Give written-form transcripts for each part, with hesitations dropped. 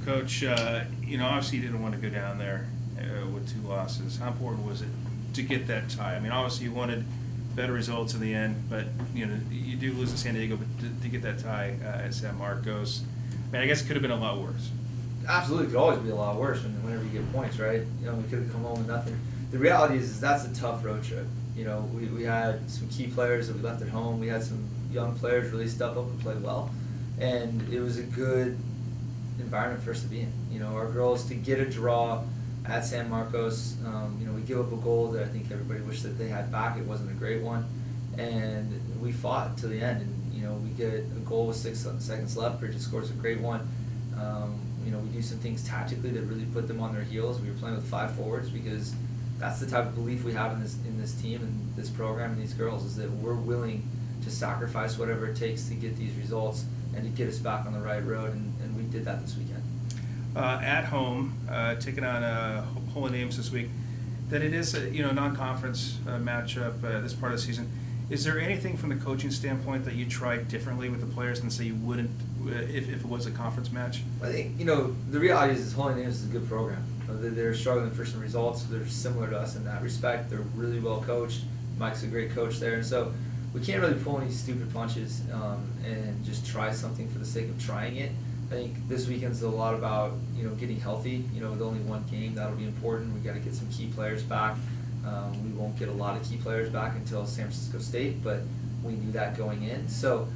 Coach, obviously you didn't want to go down there with 2 losses. How important was it to get that tie? I mean, obviously you wanted better results in the end, but you do lose to San Diego, but to get that tie at San Marcos, man, I guess it could have been a lot worse. Absolutely, it could always be a lot worse whenever you get points, right? We could have come home with nothing. The reality is that's a tough road trip. We had some key players that we left at home. We had some young players really step up and play well, and it was a good environment for us to be in. Our girls to get a draw at San Marcos. We give up a goal that I think everybody wished that they had back. It wasn't a great one, and we fought to the end. And we get a goal with 6 seconds left. Bridget scores a great one. We do some things tactically that really put them on their heels. We were playing with 5 forwards because that's the type of belief we have in this team and this program and these girls, is that we're willing to sacrifice whatever it takes to get these results and to get us back on the right road, and we did that this weekend. At home, taking on Holy Names this week, that it is a non-conference matchup this part of the season. Is there anything from the coaching standpoint that you tried differently with the players than say you wouldn't if it was a conference match? I think the reality is Holy Names is a good program. They're struggling for some results. They're similar to us in that respect. They're really well coached. Mike's a great coach there, and so we can't really pull any stupid punches and just try something for the sake of trying it. I think this weekend's a lot about getting healthy. With only one game, that'll be important. We got to get some key players back. We won't get a lot of key players back until San Francisco State, but we knew that going in. So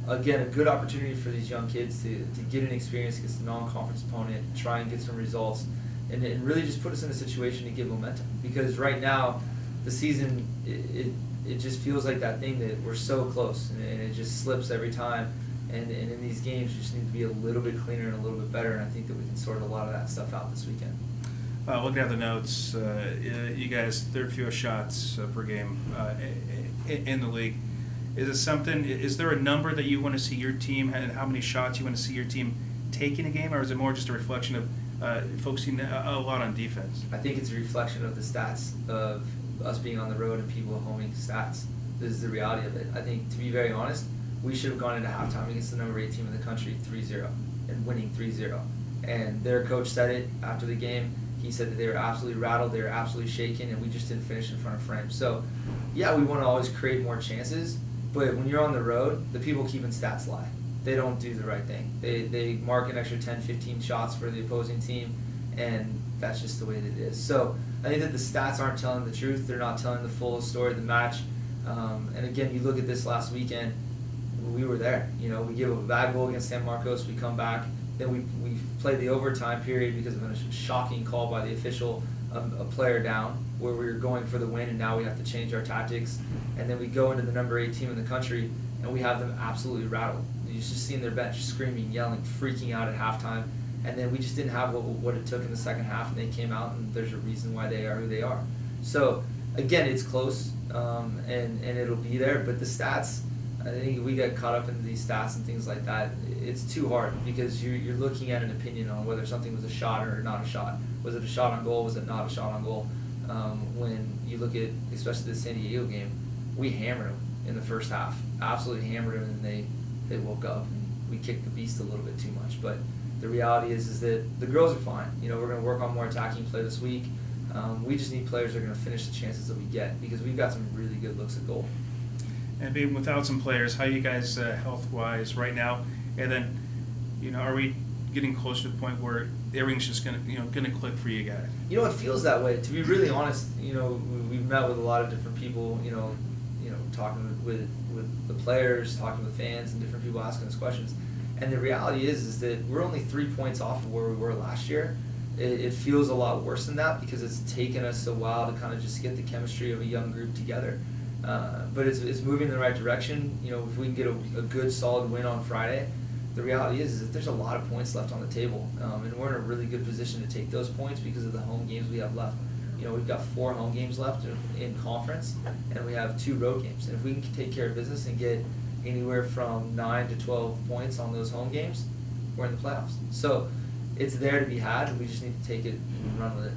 again, a good opportunity for these young kids to get an experience against a non-conference opponent, try and get some results, and really just put us in a situation to get momentum. Because right now, the season, it just feels like that thing that we're so close, and it just slips every time. And in these games, you just need to be a little bit cleaner and a little bit better, and I think that we can sort a lot of that stuff out this weekend. Looking at the notes, you guys third fewest shots per game in the league. Is there a number that you want to see your team, and how many shots you want to see your team take in a game, or is it more just a reflection of focusing a lot on defense? I think it's a reflection of the stats of us being on the road and people homing stats. This is the reality of it. I think, to be very honest, we should have gone into halftime against the number 8 team in the country 3-0 and winning 3-0. And their coach said it after the game. He said that they were absolutely rattled, they were absolutely shaken, and we just didn't finish in front of frame. So, yeah, we want to always create more chances, but when you're on the road, the people keeping stats lie. They don't do the right thing. They mark an extra 10, 15 shots for the opposing team, and that's just the way that it is. So I think that the stats aren't telling the truth. They're not telling the full story of the match. And again, you look at this last weekend, we were there. We gave up a bad goal against San Marcos. We come back. Then we played the overtime period because of a shocking call by the official, a player down, where we were going for the win, and now we have to change our tactics. And then we go into the number 8 team in the country, and we have them absolutely rattled. You just seen their bench screaming, yelling, freaking out at halftime. And then we just didn't have what it took in the second half, and they came out, and there's a reason why they are who they are. So, again, it's close, and it'll be there, but the stats, I think we get caught up in these stats and things like that. It's too hard because you're looking at an opinion on whether something was a shot or not a shot. Was it a shot on goal? Was it not a shot on goal? When you look at, especially the San Diego game, we hammered them in the first half. Absolutely hammered them, and they woke up. And we kicked the beast a little bit too much. But the reality is that the girls are fine. We're going to work on more attacking play this week. We just need players that are going to finish the chances that we get because we've got some really good looks at goal. And being without some players, how are you guys health-wise right now? And then, are we getting close to the point where everything's just gonna click for you guys? It feels that way. To be really honest, we've met with a lot of different people. Talking with the players, talking with fans, and different people asking us questions. And the reality is that we're only 3 points off of where we were last year. It feels a lot worse than that because it's taken us a while to kind of just get the chemistry of a young group together. But it's moving in the right direction. If we can get a good, solid win on Friday, the reality is that there's a lot of points left on the table, and we're in a really good position to take those points because of the home games we have left. We've got 4 home games left in conference, and we have 2 road games. And if we can take care of business and get anywhere from 9 to 12 points on those home games, we're in the playoffs. So it's there to be had, and we just need to take it and run with it.